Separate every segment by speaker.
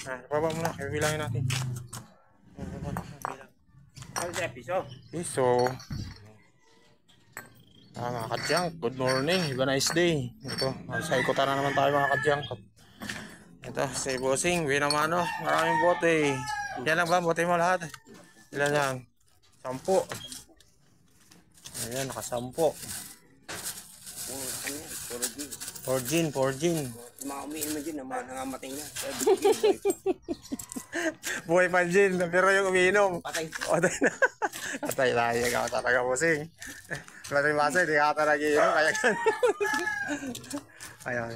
Speaker 1: Baba mo na. Bilangin natin.
Speaker 2: Ano sa piso?
Speaker 1: Piso. Mga kadyang, good morning. Have a nice day. Ito, sa ikutan na naman tayo mga kadyang. Ito, si Bossing, Binamano. Maraming bote. Yan lang ba? Bote mo lahat. Ilan yan? 10. Ayan, naka-10. 4 gin.
Speaker 2: Mga umiinom na gin, nangamatay na.
Speaker 1: Buhay pa gin, pero yung umiinom.
Speaker 2: Patay.
Speaker 1: Patay na. Patay na. Yung ako talaga, Bossing. Patay masa, hindi ka talaga iinom. Kaya gan. Ayan.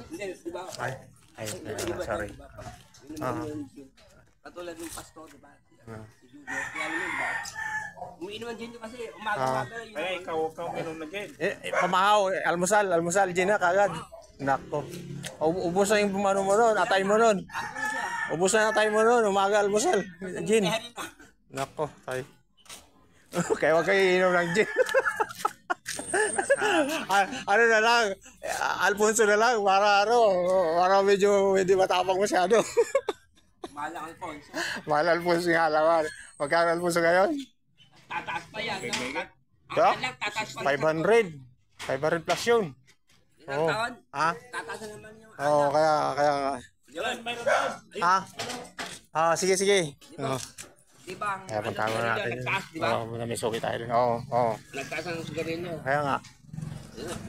Speaker 1: Ay, sorry.
Speaker 2: Katulad ng pastor, diba? Si Judo. Kaya naman, diba? Umiinom ang gin kasi umaga-umaga.
Speaker 3: Ay, ikaw uminom na gin.
Speaker 1: Pamahaw, almusal, gin na kagad. Nako. Ubus na yung pumano mo nun, atay mo nun. Ubus na atay mo nun, umaga almusal. Gin. Nako, tay. Kaya wag kayo iinom ng gin. Ano na lang, Alfonso na lang, para medyo hindi matapang masyado.
Speaker 2: Mahal ang Alfonso.
Speaker 1: Mahal Alfonso nga alaman. Magkano Alfonso ngayon?
Speaker 2: Tataas pa yan.
Speaker 1: So,
Speaker 2: Ang tataas pa.
Speaker 1: 500. 500 plus yun.
Speaker 2: Ilang taon?
Speaker 1: Ha?
Speaker 2: Tataas na naman yung
Speaker 1: Oo, kaya.
Speaker 2: Yun,
Speaker 3: mayroon doon.
Speaker 1: Ha? Sige.
Speaker 2: Diba ang
Speaker 1: Kaya punta mo natin.
Speaker 2: nagtaas, diba?
Speaker 1: Oo, may suki tayo dun. Oo.
Speaker 2: Nagtaas ang sigarilyo.
Speaker 1: Kaya nga.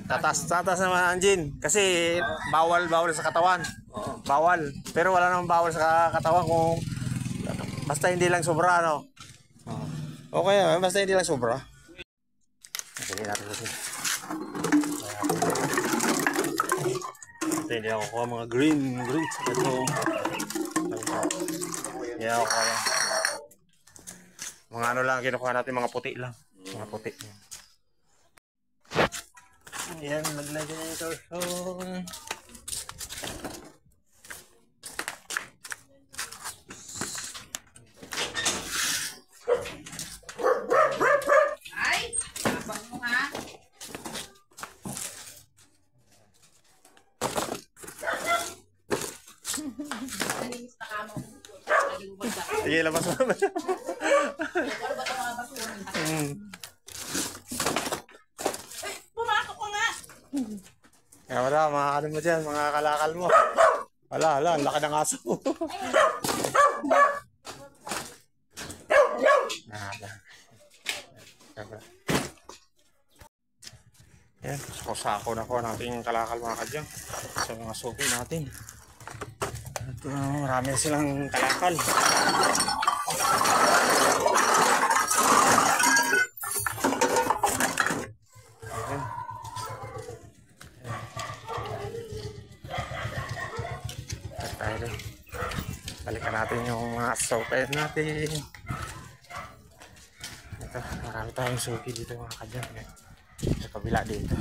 Speaker 1: Tatas naman ang gin. Kasi bawal sa katawan. Bawal. Pero wala namang bawal sa katawan kung basta hindi lang sobra, no? Okay, basta hindi lang sobra. Sige natin. Ito hindi ako kuha mga green. Ito. Hindi ako kuha. Mga ano lang, kinukuha natin mga puti lang. Mga puti. Ayan, maglagay na ito.
Speaker 4: Ay, abang mo ha. Nalinis na kamo.
Speaker 1: Sige, labas mo naman.
Speaker 4: Ano ba ito mga basura? Pumasok ko nga.
Speaker 1: Kaya wala, mga ano mo dyan, mga kalakal mo. Wala, ang laki ng aso. Yan, sako na ko natin yung kalakal mga kadyang sa mga suki natin. Ito, marami silang kalakal. Balikan natin yung mga sopen natin. Ito, marami tayong suki dito mga kadyang. Sa kabila dito.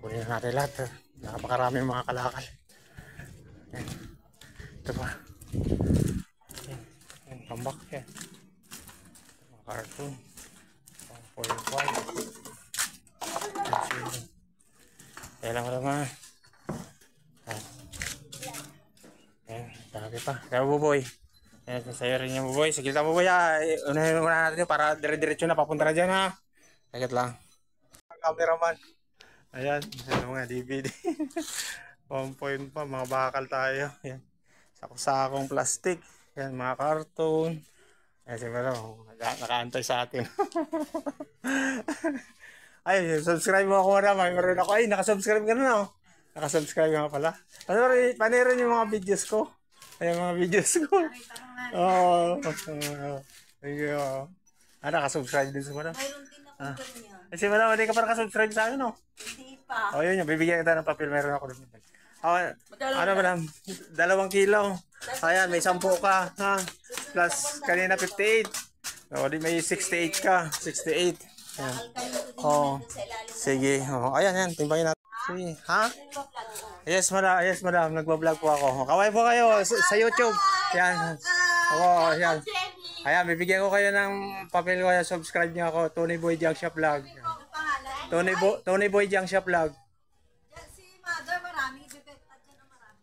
Speaker 1: Kunin natin lahat. Napakarami mga kalakal. Ito pa. Tambak yan. Mga cartoon. Foil. Kaya lang naman. Dami pa. Kaya buboy. Sa'yo rin yung buboy. Sige lang buboy ha. Unahin muna natin yun para dire-diretso na. Papunta na dyan ha. Sagit lang. Cameraman. Ayan. Mga DVD. 1 point pa. Mga bakal tayo. Ayan. Sakong plastic. Ayan. Mga cartoon. Ayan. Siguro. Nakaantay sa atin. Ay. Subscribe mo ako na. Mayroon ako. Ay. Nakasubscribe ka na. Nakasubscribe nga pala. Panirin yung mga videos ko. Ayan mga videos ko. Oo. Thank you. Nakasubscribe din sa mga.
Speaker 4: Mayroon din ako ganyan.
Speaker 1: Kasi madam, hindi ka pa nakasubscribe sa akin, no?
Speaker 4: Hindi pa.
Speaker 1: O yun yung, bibigyan kita ng papel. Meron ako doon. Ano madam? 2 kilo. Ayan, may 10 ka. Ha? Plus, kanina 58. O, di may 68 ka. 68. Ayan. Oo. Sige. O, ayan, timbangin natin. Sige. Ha? Yes, madam. Nagbablog po ako. Kaway po kayo sa YouTube. Yan. Oo, yan. Ayan, bibigyan ko kayo ng papel ko. Subscribe niyo ako. Tony Boy Jiangxia Vlog. Tony Boy Jiangxia Vlog.
Speaker 4: Si Mother, marami. Bibet at yan ang marami.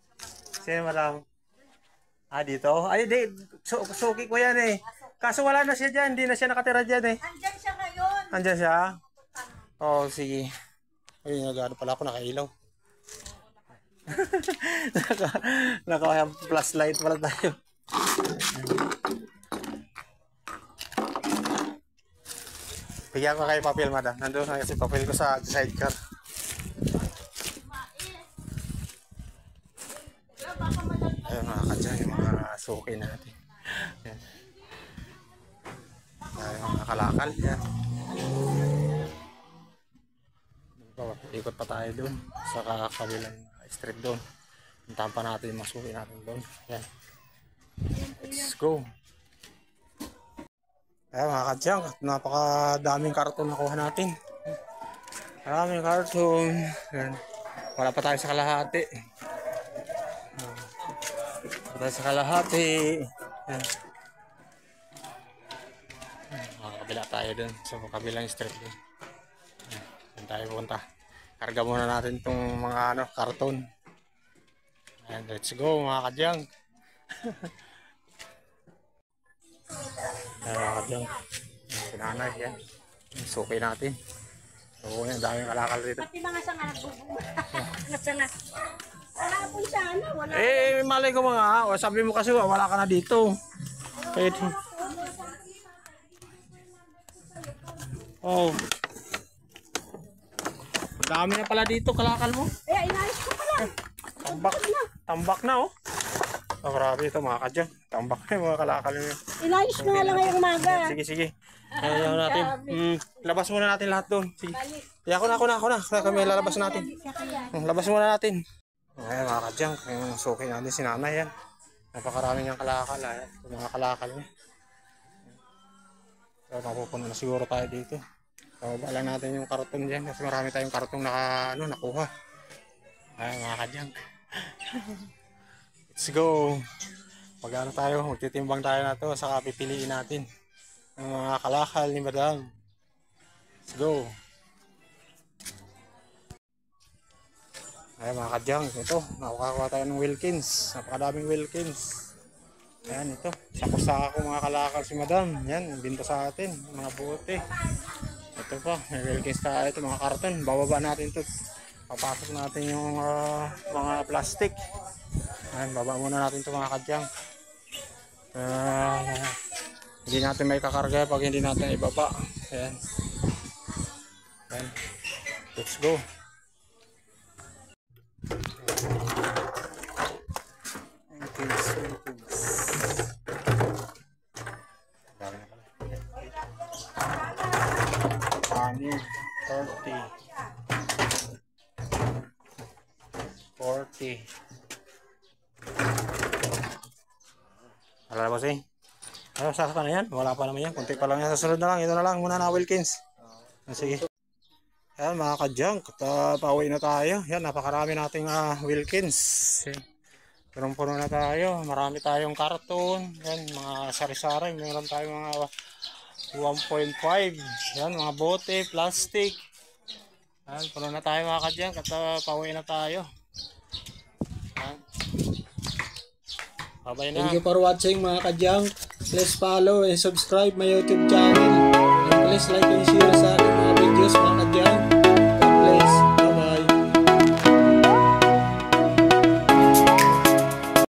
Speaker 1: Sino madam? Ah, dito? Ay, di. Suki ko yan eh. Kaso wala na siya dyan. Hindi na siya nakatira dyan eh.
Speaker 4: Andyan siya ngayon.
Speaker 1: Andyan siya? Oo, sige. Ay, nag-ano pala ako, nakailaw. Naka-flashlight pala tayo. Bigyan ko kayo papel, madam. Nandun na kasi papel ko sa sidecar. Ayun mga kadyan, yung mga suki natin. Ayan. Ayun, mga kalakal. Yan. Ikot pa tayo doon sa kabilang street doon. Puntahan pa natin yung masuki natin doon. Yan. Let's go. Ayan mga kadyang, napakadaming karton nakuha natin. Maraming karton. Yan. Wala pa tayo sa kalahati. Wala tayo sa kalahati. Yan. Kabila tayo doon sa kabilang street doon. Yan tayo punta. Karga muna natin itong mga karton. And let's go mga kadyang. Ayan mga kadyang. Sinanay yan. Suki natin. Oo yan, daming kalakal rito.
Speaker 4: Pati mga sanga nagbubuha. Nasanga. Wala po sana. Wala.
Speaker 1: Eh, malay ko mga. Sabi mo kasi wala ka na dito. Kahit... Oh. Dami na pala dito kalakal mo.
Speaker 4: Eh, inayos ko pala.
Speaker 1: Tambak na oh. Oh, grabe ito mga kadyang. Tambak na yung mga kalakal nyo.
Speaker 4: Inayos ko nga lang ngayong umaga.
Speaker 1: Sige, sige. Ayaw natin. Labas muna natin lahat doon. Sige. Ako na. Kami lalabas natin. Labas muna natin. Ayan mga kadyang. Yung suki natin si nanay yan. Napakarami niyang kalakal. Ayan. Yung mga kalakal niya. So, mapupuno na siguro tayo dito. So, bala natin yung karton dyan. Kasi marami tayong karton nakuha. Ayan mga kadyang. Let's go. Pag-ano tayo, magtitimbang tayo na to. Saka pipiliin natin ang mga kalakal ni madam. Let's go. Ayan mga kadyang, ito, nakukakuha tayo ng Wilkins. Napakadaming Wilkins. Ayan ito, sako-sako mga kalakal si madam. Yan, binta sa atin, mga bote. Ito pa, may Wilkins tayo ito, mga karton. Bababa natin ito. Papasok natin yung mga plastic. Ayan, baba muna natin ito mga kadyang. Hindi natin may kakarga pag hindi natin ibaba. Ayan. Ayan. Let's go. Ani 40. Wala ba siya? Ano, saka ka na yan? Wala pa naman yan. Kunti pa lang yan. Sasunod na lang. Ito na lang muna na Wilkins. Sige. Ayan mga kadyang. Pauwi na tayo. Yan, napakarami nating Wilkins. Punong-puno na tayo. Marami tayong karton. Yan, mga sari-sari. Meron tayong mga 1.5. Yan, mga bote, plastic. Yan, puno na tayo mga kadyang. Pauwi na tayo. Yan. Bye-bye na.
Speaker 5: Thank you for watching mga kadyang. Please follow and subscribe my YouTube channel. And please like and share sa aking mga videos mga kadyang.